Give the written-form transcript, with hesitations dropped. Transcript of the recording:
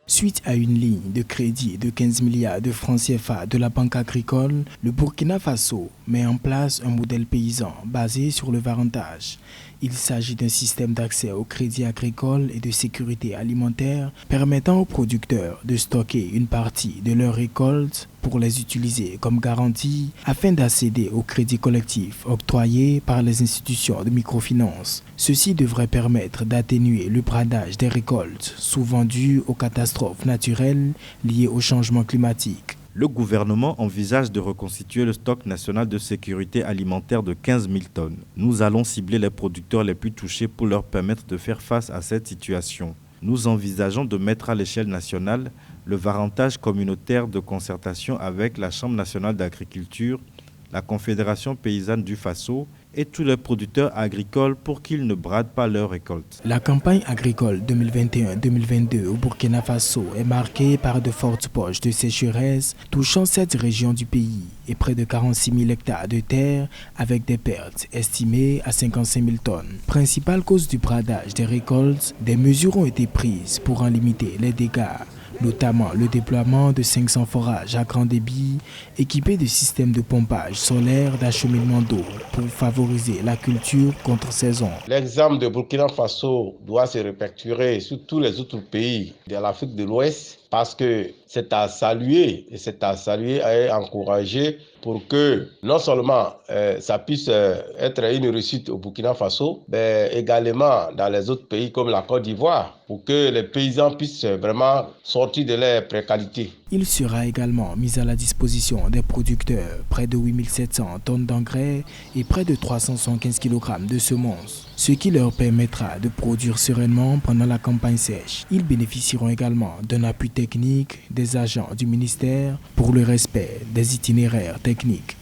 Suite à une ligne de crédit de 15 milliards de francs CFA de la Banque agricole, le Burkina Faso met en place un modèle paysan basé sur le varantage. Il s'agit d'un système d'accès au crédit agricole et de sécurité alimentaire permettant aux producteurs de stocker une partie de leurs récoltes pour les utiliser comme garantie afin d'accéder au crédit collectif octroyé par les institutions de microfinance. Ceci devrait permettre d'atténuer le bradage des récoltes, souvent dû aux catastrophes naturelles liées au changement climatique. Le gouvernement envisage de reconstituer le stock national de sécurité alimentaire de 15 000 tonnes. Nous allons cibler les producteurs les plus touchés pour leur permettre de faire face à cette situation. Nous envisageons de mettre à l'échelle nationale le varantage communautaire de concertation avec la Chambre nationale d'agriculture, la Confédération paysanne du Faso et tous les producteurs agricoles pour qu'ils ne bradent pas leurs récoltes. La campagne agricole 2021-2022 au Burkina Faso est marquée par de fortes poches de sécheresse touchant cette région du pays et près de 46 000 hectares de terre avec des pertes estimées à 55 000 tonnes. Principale cause du bradage des récoltes, des mesures ont été prises pour en limiter les dégâts, notamment le déploiement de 500 forages à grand débit équipés de systèmes de pompage solaire d'acheminement d'eau pour favoriser la culture contre saison. L'exemple de Burkina Faso doit se répercuter sur tous les autres pays de l'Afrique de l'Ouest parce que c'est à saluer et à encourager pour que non seulement ça puisse être une réussite au Burkina Faso, mais également dans les autres pays comme la Côte d'Ivoire, pour que les paysans puissent vraiment sortir de leur précarité. Il sera également mis à la disposition des producteurs près de 8 700 tonnes d'engrais et près de 375 kg de semences, ce qui leur permettra de produire sereinement pendant la campagne sèche. Ils bénéficieront également d'un appui technique des agents du ministère pour le respect des itinéraires techniques.